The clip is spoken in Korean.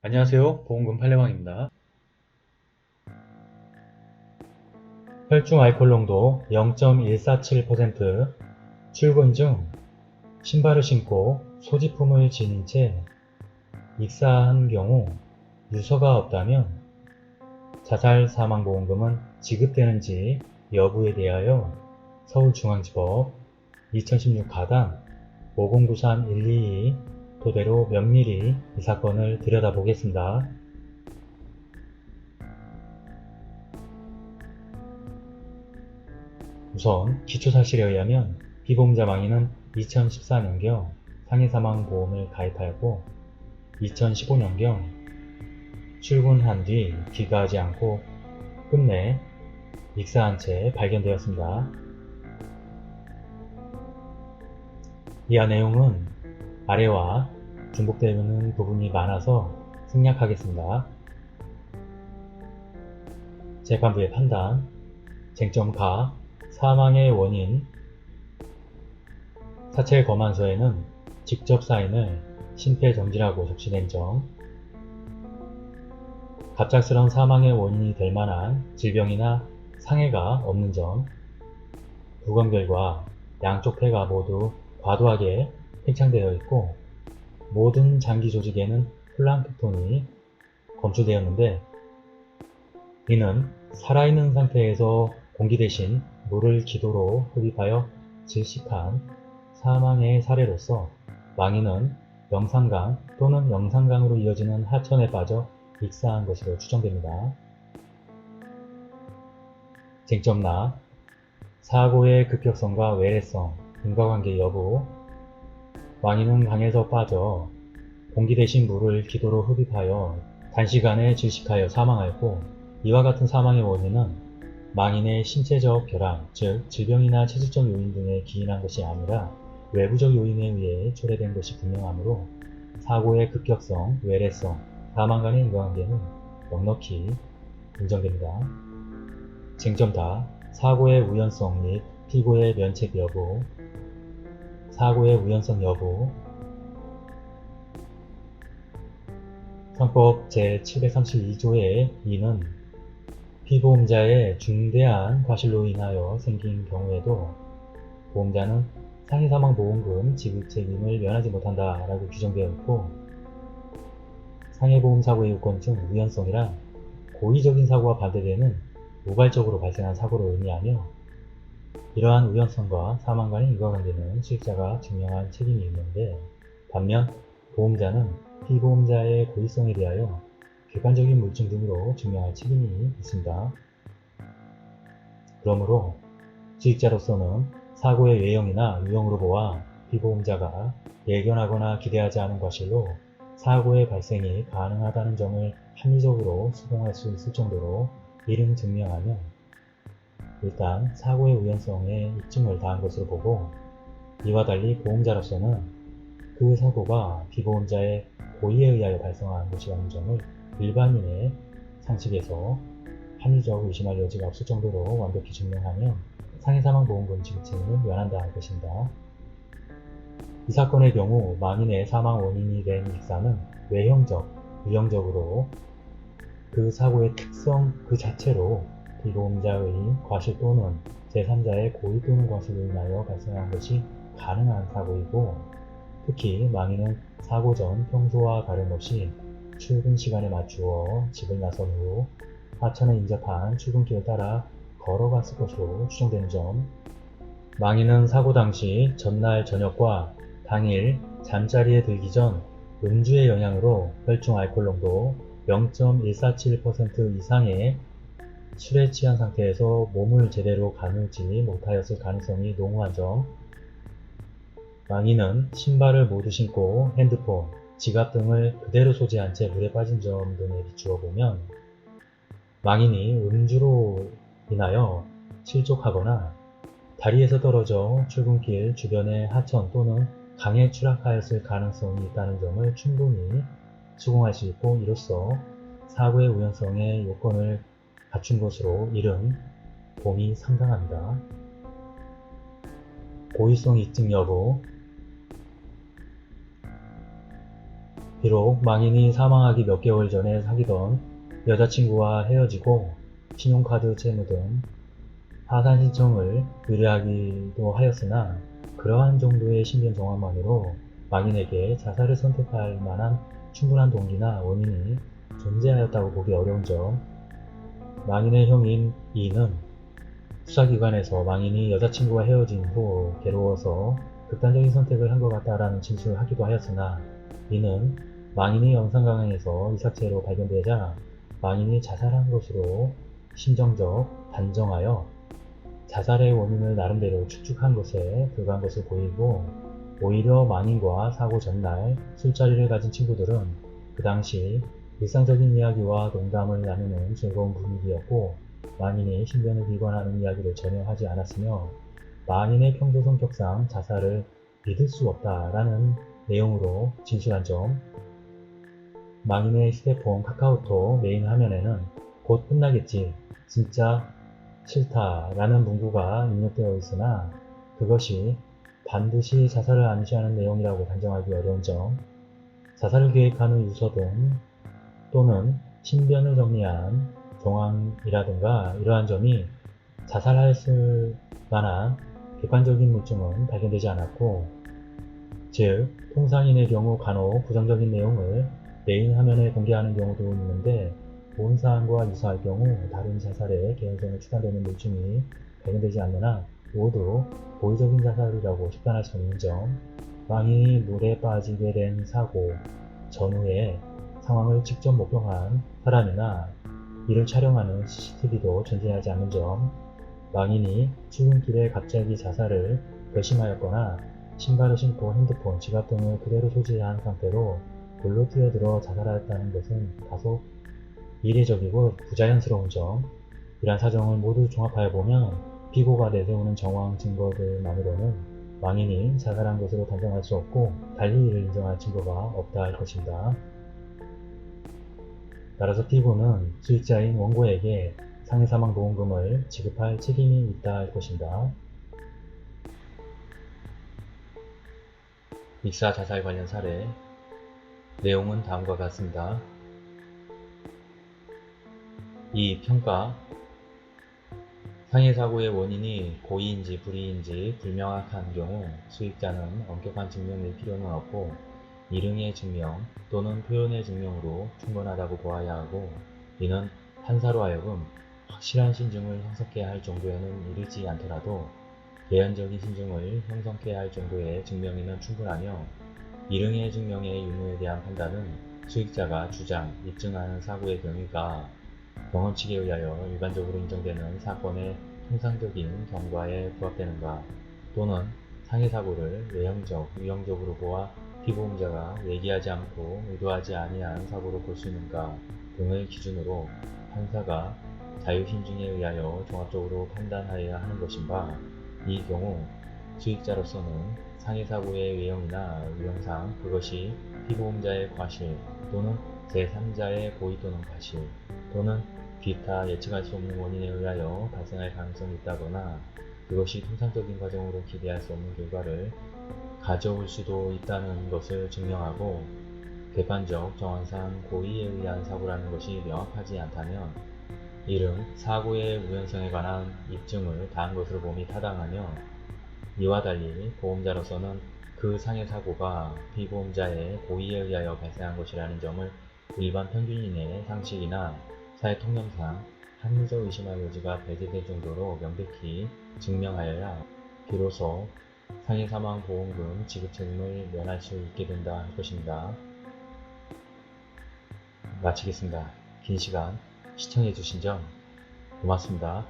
안녕하세요. 보험금 팔례방입니다. 혈중 알코올 농도 0.147%, 출근 중 신발을 신고 소지품을 지닌 채 익사한 경우 유서가 없다면 자살 사망보험금은 지급되는지 여부에 대하여 서울중앙지법 2016 가단 5093122 토대로 면밀히 이 사건을 들여다보겠습니다. 우선 기초사실에 의하면 피보험자 망인은 2014년경 상해사망보험을 가입하였고 2015년경 출근한 뒤 귀가하지 않고 끝내 익사한 채 발견되었습니다. 이하 내용은 아래와 중복되는 부분이 많아서 생략하겠습니다. 재판부의 판단, 쟁점 가, 사망의 원인, 사체 검안서에는 직접 사인을 심폐정지라고 적시된 점, 갑작스러운 사망의 원인이 될 만한 질병이나 상해가 없는 점, 부검 결과 양쪽 폐가 모두 과도하게 팽창되어 있고 모든 장기 조직에는 플랑크톤이 검출되었는데 이는 살아있는 상태에서 공기 대신 물을 기도로 흡입하여 질식한 사망의 사례로서 망인은 영산강 또는 영산강으로 이어지는 하천에 빠져 익사한 것으로 추정됩니다. 쟁점나 사고의 급격성과 외래성, 인과관계 여부, 망인은 강에서 빠져 공기 대신 물을 기도로 흡입하여 단시간에 질식하여 사망하였고 이와 같은 사망의 원인은 망인의 신체적 결함, 즉 질병이나 체질적 요인 등에 기인한 것이 아니라 외부적 요인에 의해 초래된 것이 분명하므로 사고의 급격성, 외래성, 사망 간의 인과관계는 넉넉히 인정됩니다. 쟁점다 사고의 우연성 및 피고의 면책 여부, 사고의 우연성 여부, 상법 제732조의 2는 피보험자의 중대한 과실로 인하여 생긴 경우에도 보험자는 상해사망보험금 지급 책임을 면하지 못한다 라고 규정되어 있고 상해보험 사고의 요건 중 우연성이란 고의적인 사고와 반대되는 우발적으로 발생한 고를 의미하며 이러한 우연성과 사망 간의 인과관계는 수익자가 증명할 책임이 있는데 반면 보험자는 피보험자의 고의성에 대하여 객관적인 물증 등으로 증명할 책임이 있습니다. 그러므로 수익자로서는 사고의 외형이나 유형으로 보아 피보험자가 예견하거나 기대하지 않은 과실로 사고의 발생이 가능하다는 점을 합리적으로 수긍할 수 있을 정도로 이를 증명하며 일단 사고의 우연성에 입증을 다한 것으로 보고 이와 달리 보험자로서는 그 사고가 피보험자의 고의에 의하여 발생한 것이라는 점을 일반인의 상식에서 합리적 의심할 여지가 없을 정도로 완벽히 증명하면 상해사망보험금 지급 책임을 면한다 할 것입니다. 이 사건의 경우 망인의 사망 원인이 된 익사는 외형적, 유형적으로 그 사고의 특성 그 자체로 피보험자의 과실 또는 제3자의 고의 또는 과실로 인하여 발생한 것이 가능한 사고이고 특히 망인은 사고 전 평소와 다름없이 출근 시간에 맞추어 집을 나선 후 하천에 인접한 출근길을 따라 걸어갔을 것으로 추정되는 점, 망인은 사고 당시 전날 저녁과 당일 잠자리에 들기 전 음주의 영향으로 혈중 알코올 농도 0.147% 이상의 술에 취한 상태에서 몸을 제대로 가누지 못하였을 가능성이 농후한 점, 망인은 신발을 모두 신고 핸드폰, 지갑 등을 그대로 소지한 채 물에 빠진 점 등에 비추어 보면 망인이 음주로 인하여 실족하거나 다리에서 떨어져 출근길 주변의 하천 또는 강에 추락하였을 가능성이 있다는 점을 충분히 수긍할 수 있고 이로써 사고의 우연성의 요건을 갖춘 것으로 이른 봄이 상당합니다. 고의성 입증 여부 비록 망인이 사망하기 몇 개월 전에 사귀던 여자친구와 헤어지고 신용카드 채무 등 파산 신청을 의뢰하기도 하였으나 그러한 정도의 신변 정황만으로 망인에게 자살을 선택할 만한 충분한 동기나 원인이 존재하였다고 보기 어려운 점. 망인의 형인 이는 수사기관에서 망인이 여자친구와 헤어진 후 괴로워서 극단적인 선택을 한 것 같다라는 진술을 하기도 하였으나 이는 망인이 영산강에서 이삭체로 발견되자 망인이 자살한 것으로 심정적 단정하여 자살의 원인을 나름대로 추측한 것에 불과한 것을 보이고, 오히려 망인과 사고 전날 술자리를 가진 친구들은 그 당시 일상적인 이야기와 농담을 나누는 즐거운 분위기였고 망인이 신변을 비관하는 이야기를 전혀 하지 않았으며 망인의 평소 성격상 자살을 믿을 수 없다라는 내용으로 진술한 점. 망인의 휴대폰 카카오톡 메인 화면에는 곧 끝나겠지, 진짜 싫다라는 문구가 입력되어 있으나 그것이 반드시 자살을 암시하는 내용이라고 단정하기 어려운 점. 자살을 계획한 후 유서든 또는 신변을 정리한 정황이라든가 이러한 점이 자살했을 만한 객관적인 물증은 발견되지 않았고, 즉 통상인의 경우 간혹 부정적인 내용을 메인 화면에 공개하는 경우도 있는데 본 사안과 유사할 경우 다른 자살의 개연성을 추가되는 물증이 발견되지 않는 한 모두 고의적인 자살이라고 식단할 수 없는 점. 망인이 물에 빠지게 된 사고 전후에 상황을 직접 목격한 사람이나 이를 촬영하는 CCTV도 존재하지 않는 점. 망인이 출근길에 갑자기 자살을 결심하였거나 신발을 신고 핸드폰, 지갑 등을 그대로 소지한 상태로 물로 뛰어들어 자살하였다는 것은 다소 이례적이고 부자연스러운 점. 이러한 사정을 모두 종합하여 보면 피고가 내세우는 정황 증거들만으로는 망인이 자살한 것으로 단정할 수 없고 달리 이를 인정할 증거가 없다 할 것입니다. 따라서 피고는 수익자인 원고에게 상해사망보험금을 지급할 책임이 있다 할 것입니다. 익사 자살 관련 사례 내용은 다음과 같습니다. 이 평가. 상해사고의 원인이 고의인지 불의인지 불명확한 경우 수익자는 엄격한 증명일 필요는 없고 일응의 증명 또는 표현의 증명으로 충분하다고 보아야 하고, 이는 판사로 하여금 확실한 신증을 형성케 할 정도에는 이르지 않더라도 개연적인 신증을 형성케 할 정도의 증명이면 충분하며, 일응의 증명의 유무에 대한 판단은 수익자가 주장, 입증하는 사고의 경위가 경험칙에 의하여 일반적으로 인정되는 사건의 통상적인 경과에 부합되는가, 또는 상해사고를 외형적, 유형적으로 보아 피보험자가 예기하지 않고 의도하지 아니한 사고로 볼 수 있는가 등을 기준으로 판사가 자유신증에 의하여 종합적으로 판단하여야 하는 것인 바, 이 경우 수익자로서는 상해사고의 외형이나 유형상 그것이 피보험자의 과실 또는 제3자의 고의 또는 과실 또는 기타 예측할 수 없는 원인에 의하여 발생할 가능성이 있다거나 그것이 통상적인 과정으로 기대할 수 없는 결과를 가져올 수도 있다는 것을 증명하고, 객관적 정황상 고의에 의한 사고라는 것이 명확하지 않다면 이른 사고의 우연성에 관한 입증을 다한 것으로 봄이 타당하며, 이와 달리 보험자로서는 그 상해사고가 피보험자의 고의에 의하여 발생한 것이라는 점을 일반 평균인의 상식이나 사회통념상 합리적 의심할 여지가 배제될 정도로 명백히 증명하여야 비로소 상해사망보험금 지급 책임을 면할 수 있게 된다 할 것입니다. 마치겠습니다. 긴 시간 시청해주신 점 고맙습니다.